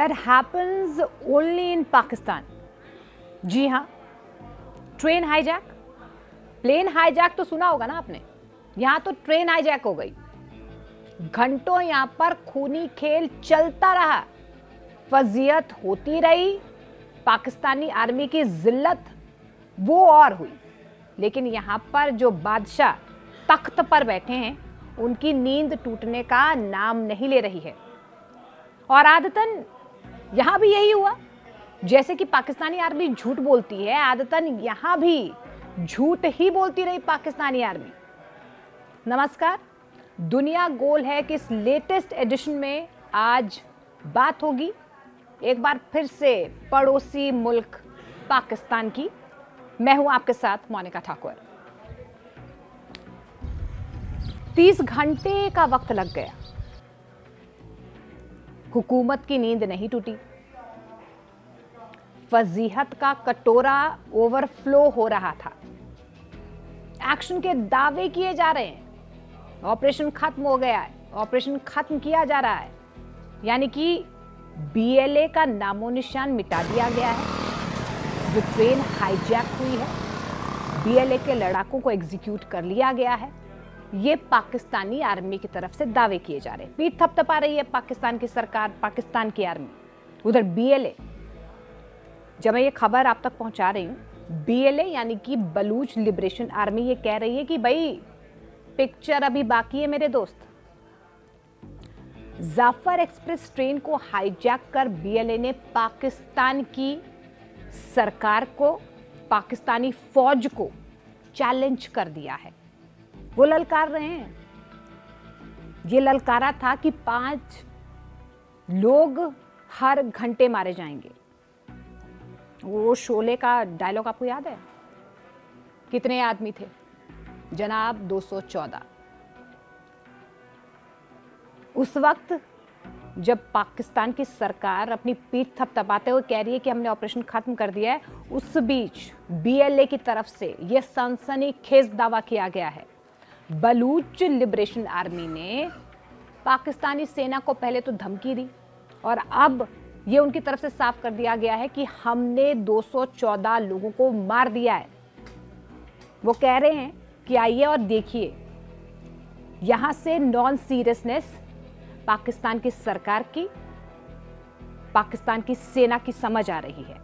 It happens only in Pakistan. जी हाँ, train hijack, plane hijack तो सुना होगा ना आपने, यहाँ तो ट्रेन हाईजैक हो गई। घंटों यहाँ पर खूनी खेल चलता रहा, फजीयत होती रही, पाकिस्तानी आर्मी की जिल्लत वो और हुई। लेकिन यहाँ पर जो बादशाह तख्त पर बैठे हैं, उनकी नींद टूटने का नाम नहीं ले रही है। और आदतन यहाँ भी यही हुआ। जैसे कि पाकिस्तानी आर्मी झूठ बोलती है, आदतन यहाँ भी झूठ ही बोलती रही पाकिस्तानी आर्मी। नमस्कार, दुनिया गोल है कि इस लेटेस्ट एडिशन में आज बात होगी एक बार फिर से पड़ोसी मुल्क पाकिस्तान की। मैं हूं आपके साथ मोनिका ठाकुर। 30 घंटे का वक्त लग गया, हुकूमत की नींद नहीं टूटी, फजीहत का कटोरा ओवरफ्लो हो रहा था, एक्शन के दावे किए जा रहे हैं, ऑपरेशन खत्म हो गया है, ऑपरेशन खत्म किया जा रहा है, यानी कि बीएलए का नामो निशान मिटा दिया गया है। जो ट्रेन हाईजैक हुई है, बीएलए के लड़ाकों को एग्जीक्यूट कर लिया गया है। ये पाकिस्तानी आर्मी की तरफ से दावे किए जा रहे हैं। पीठ थपथपा रही है पाकिस्तान की सरकार, पाकिस्तान की आर्मी। उधर बीएलए, जब मैं ये खबर आप तक पहुंचा रही हूं, बीएलए यानी कि बलूच लिबरेशन आर्मी ये कह रही है कि भाई पिक्चर अभी बाकी है मेरे दोस्त। जाफर एक्सप्रेस ट्रेन को हाईजैक कर बीएलए ने पाकिस्तान की सरकार को, पाकिस्तानी फौज को चैलेंज कर दिया है। वो ललकार रहे हैं, ये ललकारा था कि 5 लोग हर घंटे मारे जाएंगे। वो शोले का डायलॉग आपको याद है? कितने आदमी थे जनाब? 214। उस वक्त जब पाकिस्तान की सरकार अपनी पीठ थपथपाते हुए कह रही है कि हमने ऑपरेशन खत्म कर दिया है, उस बीच बीएलए की तरफ से यह सनसनीखेज दावा किया गया है। बलूच लिबरेशन आर्मी ने पाकिस्तानी सेना को पहले तो धमकी दी और अब ये उनकी तरफ से साफ कर दिया गया है कि हमने 214 लोगों को मार दिया है। वो कह रहे हैं कि आइए और देखिए, यहां से नॉन सीरियसनेस पाकिस्तान की सरकार की, पाकिस्तान की सेना की समझ आ रही है।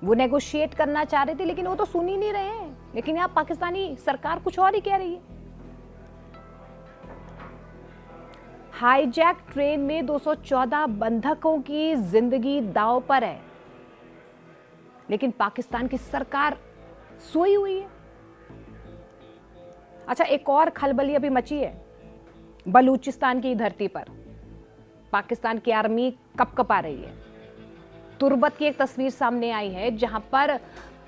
वो नेगोशिएट करना चाह रहे थे, लेकिन वो तो सुन ही नहीं रहे हैं। लेकिन यहाँ पाकिस्तानी सरकार कुछ और ही कह रही है। हाईजैक ट्रेन में 214 बंधकों की जिंदगी दांव पर है, लेकिन पाकिस्तान की सरकार सोई हुई है। अच्छा, एक और खलबली अभी मची है बलूचिस्तान की धरती पर। पाकिस्तान की आर्मी कपकपा रही है। तुर्बत की एक तस्वीर सामने आई है जहां पर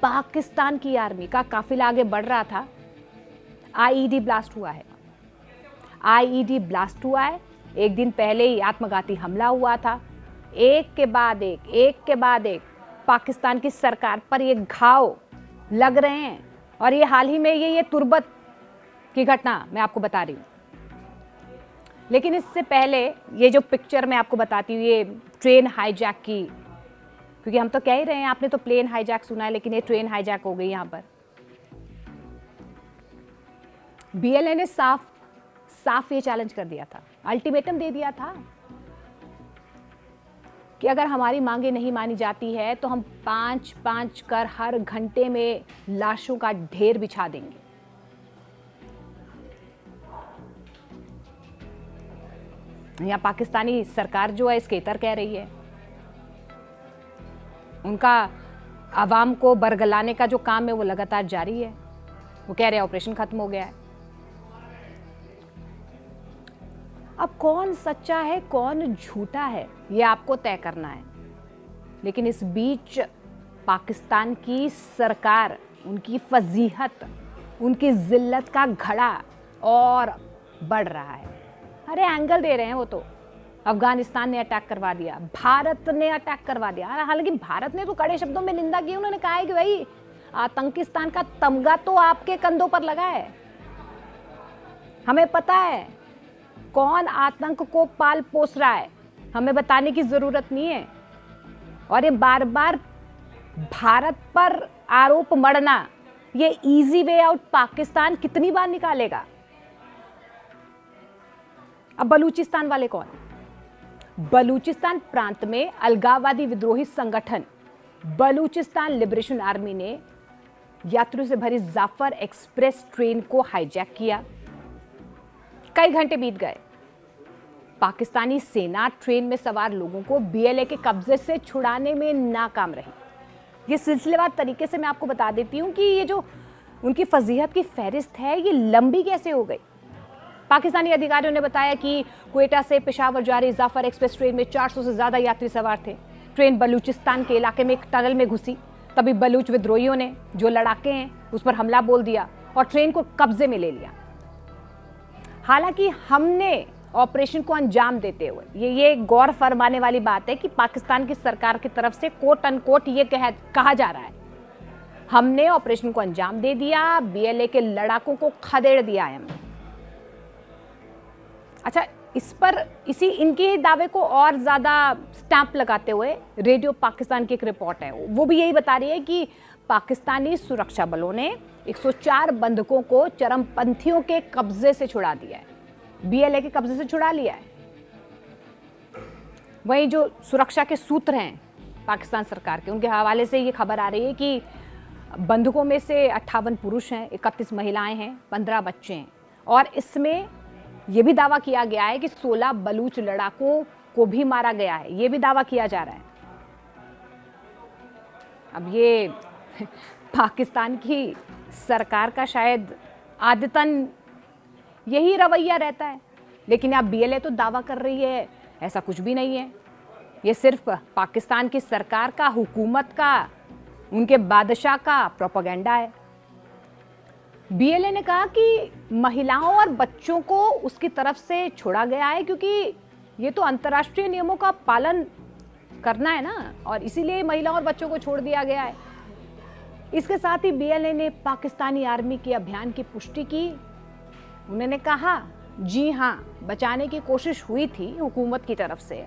पाकिस्तान की आर्मी का काफिला आगे बढ़ रहा था। आईईडी ब्लास्ट हुआ है। आईईडी ब्लास्ट हुआ है। एक दिन पहले ही आत्मघाती हमला हुआ था। एक के बाद एक पाकिस्तान की सरकार पर ये घाव लग रहे हैं। और ये हाल ही में ये तुर्बत की घटना मैं आपको बता रही हूं। लेकिन इससे पहले ये जो पिक्चर मैं आपको बताती हूँ, ये ट्रेन हाईजैक की, क्योंकि हम तो कह ही रहे हैं, आपने तो प्लेन हाईजैक सुना है, लेकिन ये ट्रेन हाईजैक हो गई। यहां पर बीएलए ने साफ ये चैलेंज कर दिया था, अल्टीमेटम दे दिया था कि अगर हमारी मांगे नहीं मानी जाती है तो हम 5-5 कर हर घंटे में लाशों का ढेर बिछा देंगे। यहाँ पाकिस्तानी सरकार जो है इसके इतर कह रही है। उनका आवाम को बरगलाने का जो काम है वो लगातार जारी है। वो कह रहे हैं ऑपरेशन खत्म हो गया है। अब कौन सच्चा है कौन झूठा है ये आपको तय करना है। लेकिन इस बीच पाकिस्तान की सरकार, उनकी फजीहत, उनकी जिल्लत का घड़ा और बढ़ रहा है। अरे एंगल दे रहे हैं वो तो। अफगानिस्तान ने अटैक करवा दिया, भारत ने अटैक करवा दिया। हालांकि भारत ने तो कड़े शब्दों में निंदा की। उन्होंने कहा है कि भाई आतंकिस्तान का तमगा तो आपके कंधों पर लगा है। हमें पता है कौन आतंक को पाल पोस रहा है, हमें बताने की जरूरत नहीं है। और ये बार बार भारत पर आरोप मढ़ना, ये इजी वे आउट पाकिस्तान कितनी बार निकालेगा? अब बलूचिस्तान वाले कौन? बलूचिस्तान प्रांत में अलगाववादी विद्रोही संगठन बलूचिस्तान लिबरेशन आर्मी ने यात्रियों से भरी जाफर एक्सप्रेस ट्रेन को हाईजैक किया। कई घंटे बीत गए। पाकिस्तानी सेना ट्रेन में सवार लोगों को बीएलए के कब्जे से छुड़ाने में नाकाम रही। ये सिलसिलेवार तरीके से मैं आपको बता देती हूं कि ये जो उनकी फजीहत की फहरिस्त है, ये लंबी कैसे हो गई। पाकिस्तानी अधिकारियों ने बताया कि क्वेटा से पेशावर जा रही जाफर एक्सप्रेस ट्रेन में 400 से ज्यादा यात्री सवार थे। ट्रेन बलूचिस्तान के इलाके में एक टनल में घुसी। तभी बलूच विद्रोहियों ने, जो लड़ाके हैं, उस पर हमला बोल दिया और ट्रेन को कब्जे में ले लिया। हालांकि हमने ऑपरेशन को अंजाम देते हुए, ये गौर फरमाने वाली बात है कि पाकिस्तान की सरकार की तरफ से कोट अनकोट ये कहा जा रहा है, हमने ऑपरेशन को अंजाम दे दिया, बीएलए के लड़ाकों को खदेड़ दिया है हमने। अच्छा, इनके दावे को और ज्यादा स्टैंप लगाते हुए रेडियो पाकिस्तान की एक रिपोर्ट है, वो भी यही बता रही है कि पाकिस्तानी सुरक्षा बलों ने 104 बंधकों को चरमपंथियों के कब्जे से छुड़ा दिया है, बीएलए के कब्जे से छुड़ा लिया है। वहीं जो सुरक्षा के सूत्र हैं पाकिस्तान सरकार के, उनके हवाले से ये खबर आ रही है कि बंधकों में से 58 पुरुष हैं, 31 महिलाएं हैं, 15 बच्चे हैं और इसमें यह भी दावा किया गया है कि 16 बलूच लड़ाकों को भी मारा गया है, ये भी दावा किया जा रहा है। अब ये पाकिस्तान की सरकार का शायद आदतन यही रवैया रहता है, लेकिन अब बीएलए तो दावा कर रही है ऐसा कुछ भी नहीं है, ये सिर्फ पाकिस्तान की सरकार का, हुकूमत का, उनके बादशाह का प्रोपेगेंडा है। बीएलए ने कहा कि महिलाओं और बच्चों को उसकी तरफ से छोड़ा गया है क्योंकि ये तो अंतर्राष्ट्रीय नियमों का पालन करना है ना, और इसीलिए महिलाओं और बच्चों को छोड़ दिया गया है। इसके साथ ही बीएलए ने पाकिस्तानी आर्मी के अभियान की पुष्टि की। उन्होंने कहा, जी हाँ, बचाने की कोशिश हुई थी हुकूमत की तरफ से,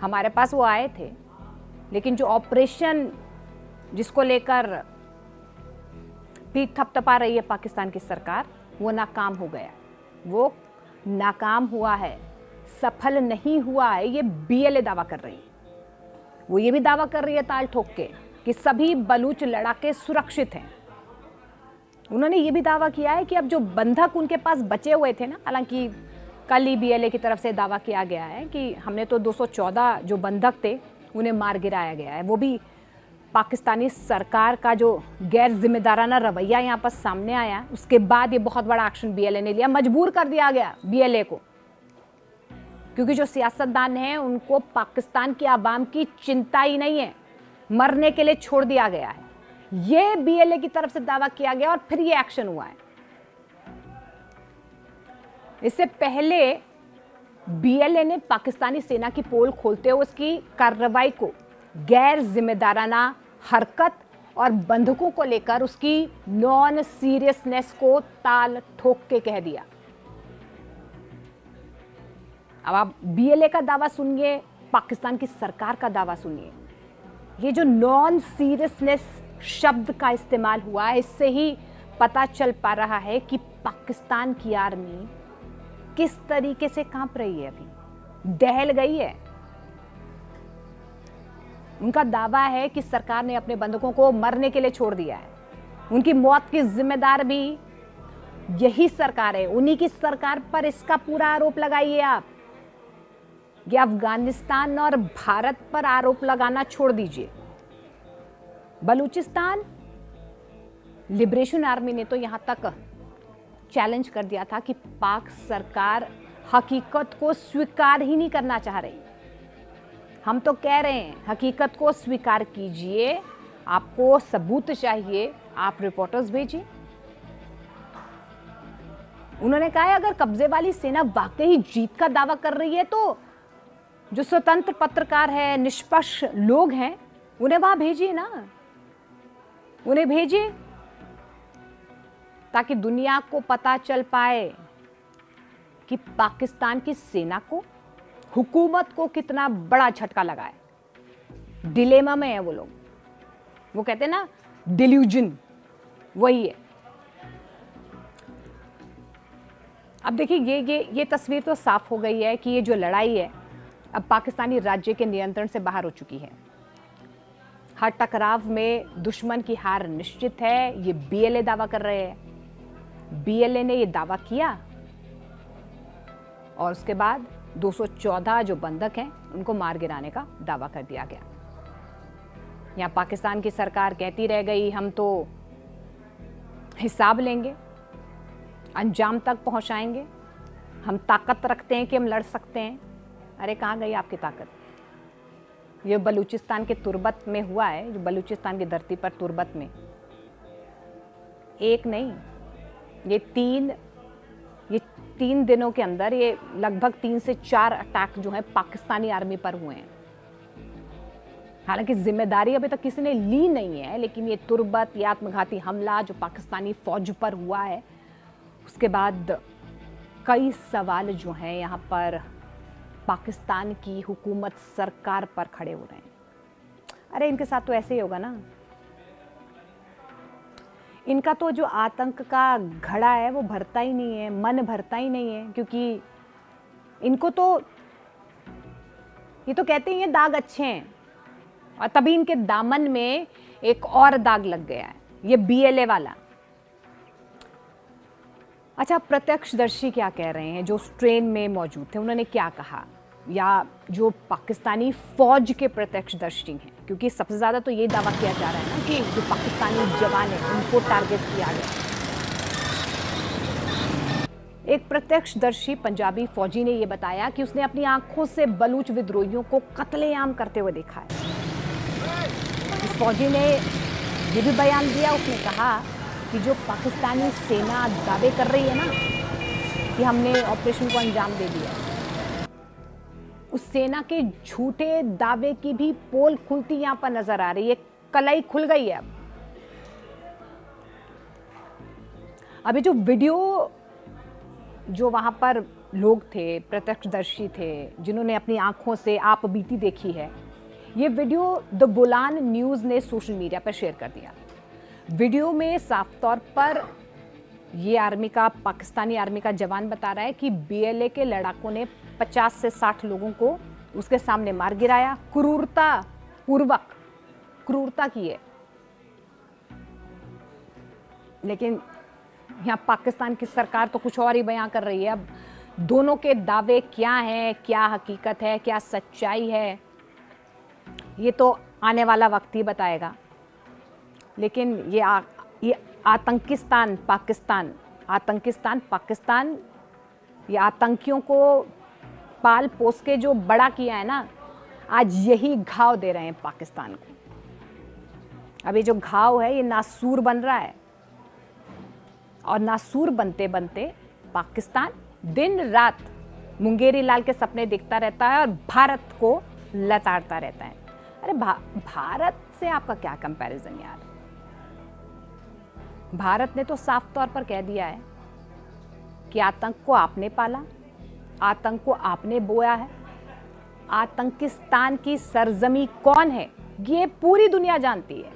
हमारे पास वो आए थे, लेकिन जो ऑपरेशन जिसको लेकर पीठ थपथपा रही है पाकिस्तान की सरकार, वो नाकाम हो गया, वो नाकाम हुआ है, सफल नहीं हुआ है, ये बीएलए दावा कर रही है। वो ये भी दावा कर रही है ताल ठोक के कि सभी बलूच लड़ाके सुरक्षित हैं। उन्होंने ये भी दावा किया है कि अब जो बंधक उनके पास बचे हुए थे ना, हालांकि कल ही बीएलए की तरफ से दावा किया गया है कि हमने तो 214 जो बंधक थे उन्हें मार गिराया गया है, वो भी पाकिस्तानी सरकार का जो गैर जिम्मेदाराना रवैया यहाँ पर सामने आया, उसके बाद ये बहुत बड़ा एक्शन बीएलए ने लिया। मजबूर कर दिया गया बीएलए को, क्योंकि जो सियासतदान हैं उनको पाकिस्तान की आवाम की चिंता ही नहीं है, मरने के लिए छोड़ दिया गया है। ये बीएलए की तरफ से दावा किया गया और फिर ये एक्शन हुआ है। इससे पहले बीएलए ने पाकिस्तानी सेना की पोल खोलते हुए उसकी कार्रवाई को गैर जिम्मेदाराना हरकत और बंधकों को लेकर उसकी नॉन सीरियसनेस को ताल ठोक के कह दिया। अब आप बीएलए का दावा सुनिए, पाकिस्तान की सरकार का दावा सुनिए। ये जो नॉन सीरियसनेस शब्द का इस्तेमाल हुआ है, इससे ही पता चल पा रहा है कि पाकिस्तान की आर्मी किस तरीके से कांप रही है, अभी दहल गई है। उनका दावा है कि सरकार ने अपने बंधकों को मरने के लिए छोड़ दिया है, उनकी मौत की जिम्मेदार भी यही सरकार है, उन्हीं की सरकार पर इसका पूरा आरोप लगाइए आप। ये अफगानिस्तान और भारत पर आरोप लगाना छोड़ दीजिए। बलूचिस्तान लिबरेशन आर्मी ने तो यहां तक चैलेंज कर दिया था कि पाक सरकार हकीकत को स्वीकार ही नहीं करना चाह रही। हम तो कह रहे हैं हकीकत को स्वीकार कीजिए, आपको सबूत चाहिए, आप रिपोर्टर्स भेजिए। उन्होंने कहा है अगर कब्जे वाली सेना वाकई जीत का दावा कर रही है तो जो स्वतंत्र पत्रकार है, निष्पक्ष लोग हैं, उन्हें वहां भेजिए ना, उन्हें भेजिए ताकि दुनिया को पता चल पाए कि पाकिस्तान की सेना को, हुकूमत को कितना बड़ा झटका लगा है। डिलेमा में है वो लोग। वो कहते हैं ना डिल्यूजन, वही है। अब देखिए ये तस्वीर तो साफ हो गई है कि ये जो लड़ाई है अब पाकिस्तानी राज्य के नियंत्रण से बाहर हो चुकी है। हर टकराव में दुश्मन की हार निश्चित है, ये बीएलए दावा कर रहे हैं। बीएलए ने ये दावा किया और उसके बाद 214 जो बंधक हैं उनको मार गिराने का दावा कर दिया गया। यहाँ पाकिस्तान की सरकार कहती रह गई हम तो हिसाब लेंगे, अंजाम तक पहुंचाएंगे, हम ताकत रखते हैं कि हम लड़ सकते हैं। अरे कहाँ गई आपकी ताकत? ये बलूचिस्तान के तुर्बत में हुआ है, जो बलूचिस्तान की धरती पर तुर्बत में एक नहीं, ये तीन दिनों के अंदर ये लगभग 3 से 4 अटैक जो है पाकिस्तानी आर्मी पर हुए हैं। हालांकि जिम्मेदारी अभी तक किसी ने ली नहीं है, लेकिन ये तुर्बत, ये आत्मघाती हमला जो पाकिस्तानी फौज पर हुआ है, उसके बाद कई सवाल जो हैं यहाँ पर पाकिस्तान की हुकूमत सरकार पर खड़े हो रहे हैं। अरे इनके साथ तो ऐसे ही होगा ना, इनका तो जो आतंक का घड़ा है वो भरता ही नहीं है, मन भरता ही नहीं है, क्योंकि इनको तो ये तो कहते हैं ये दाग अच्छे हैं, और तभी इनके दामन में एक और दाग लग गया है, ये बीएलए वाला। अच्छा, प्रत्यक्षदर्शी क्या कह रहे हैं जो उस ट्रेन में मौजूद थे, उन्होंने क्या कहा, या जो पाकिस्तानी फौज के प्रत्यक्षदर्शी हैं, क्योंकि सबसे ज़्यादा तो ये दावा किया जा रहा है ना कि जो पाकिस्तानी जवान हैं उनको टारगेट किया गया। एक प्रत्यक्षदर्शी पंजाबी फौजी ने यह बताया कि उसने अपनी आंखों से बलूच विद्रोहियों को कत्लेआम करते हुए देखा है। इस फौजी ने ये भी बयान दिया, उसने कहा कि जो पाकिस्तानी सेना दावे कर रही है ना कि हमने ऑपरेशन को अंजाम दे दिया, उस सेना के झूठे दावे की भी पोल खुलती यहां पर नजर आ रही है, कलाई खुल गई है। अभी जो वीडियो, जो वहां पर लोग थे, प्रत्यक्षदर्शी थे, जिन्होंने अपनी आंखों से आप बीती देखी है, ये वीडियो द बोलान न्यूज़ ने सोशल मीडिया पर शेयर कर दिया। वीडियो में साफ तौर पर ये पाकिस्तानी आर्मी का जवान बता रहा है कि बीएलए के लड़ाकों ने 50 से 60 लोगों को उसके सामने मार गिराया, क्रूरता की है। लेकिन यहाँ पाकिस्तान की सरकार तो कुछ और ही बयां कर रही है। अब दोनों के दावे क्या हैं, क्या हकीकत है, क्या सच्चाई है, ये तो आने वाला वक्त ही बताएगा। लेकिन ये आतंकिस्तान पाकिस्तान ये आतंकियों को पाल पोस के जो बड़ा किया है ना, आज यही घाव दे रहे हैं पाकिस्तान को। अब ये जो घाव है ये नासूर बन रहा है, और नासूर बनते बनते पाकिस्तान दिन रात मुंगेरी लाल के सपने देखता रहता है और भारत को लताड़ता रहता है। अरे भारत से आपका क्या कंपैरिजन यार। भारत ने तो साफ तौर पर कह दिया है कि आतंक को आपने पाला, आतंक को आपने बोया है। आतंकिस्तान की सरजमी कौन है ये पूरी दुनिया जानती है।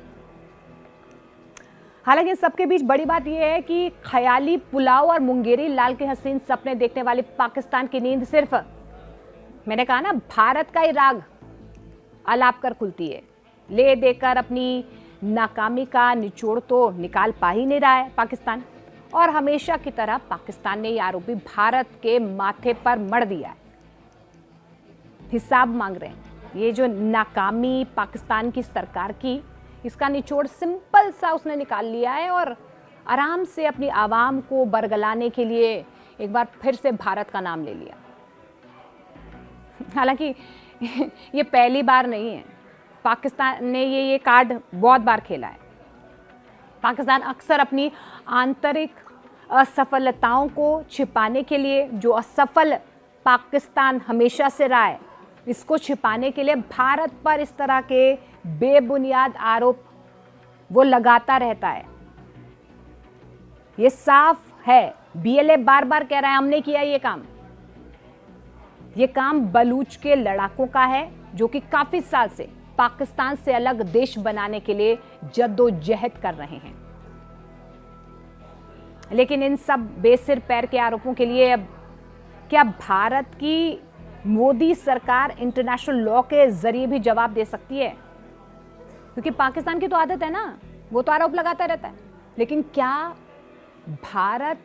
हालांकि सबके बीच बड़ी बात यह है कि ख्याली पुलाव और मुंगेरी लाल के हसीन सपने देखने वाले पाकिस्तान की नींद सिर्फ, मैंने कहा ना, भारत का ही राग अलाप कर खुलती है। ले देकर अपनी नाकामी का निचोड़ तो निकाल पा ही नहीं रहा है पाकिस्तान, और हमेशा की तरह पाकिस्तान ने ये आरोपी भारत के माथे पर मढ़ दिया है। हिसाब मांग रहे हैं। ये जो नाकामी पाकिस्तान की सरकार की, इसका निचोड़ सिंपल सा उसने निकाल लिया है, और आराम से अपनी आवाम को बरगलाने के लिए एक बार फिर से भारत का नाम ले लिया। हालांकि ये पहली बार नहीं है, पाकिस्तान ने ये कार्ड बहुत बार खेला है। पाकिस्तान अक्सर अपनी आंतरिक असफलताओं को छिपाने के लिए, जो असफल पाकिस्तान हमेशा से रहा है, इसको छिपाने के लिए भारत पर इस तरह के बेबुनियाद आरोप वो लगाता रहता है। ये साफ है, बीएलए बार बार कह रहा है हमने किया ये काम बलूच के लड़ाकों का है, जो कि काफी साल से पाकिस्तान से अलग देश बनाने के लिए जद्दोजहद कर रहे हैं। लेकिन इन सब बेसिर पैर के आरोपों के लिए अब क्या भारत की मोदी सरकार इंटरनेशनल लॉ के जरिए भी जवाब दे सकती है? क्योंकि पाकिस्तान की तो आदत है ना, वो तो आरोप लगाता रहता है। लेकिन क्या भारत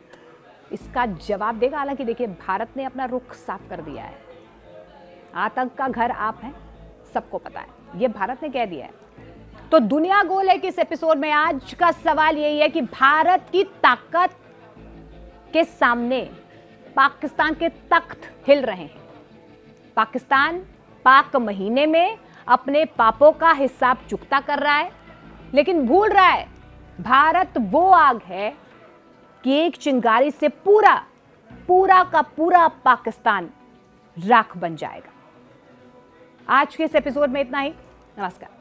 इसका जवाब देगा? हालांकि देखिए, भारत ने अपना रुख साफ कर दिया है। आतंक का घर आप हैं, सबको पता है, ये भारत ने कह दिया है। तो दुनिया गोल है कि इस एपिसोड में आज का सवाल यही है कि भारत की ताकत के सामने पाकिस्तान के तख्त हिल रहे हैं। पाकिस्तान पाक महीने में अपने पापों का हिसाब चुकता कर रहा है, लेकिन भूल रहा है भारत वो आग है कि एक चिंगारी से पूरा का पूरा पाकिस्तान राख बन जाएगा। आज के इस एपिसोड में इतना ही। नमस्कार।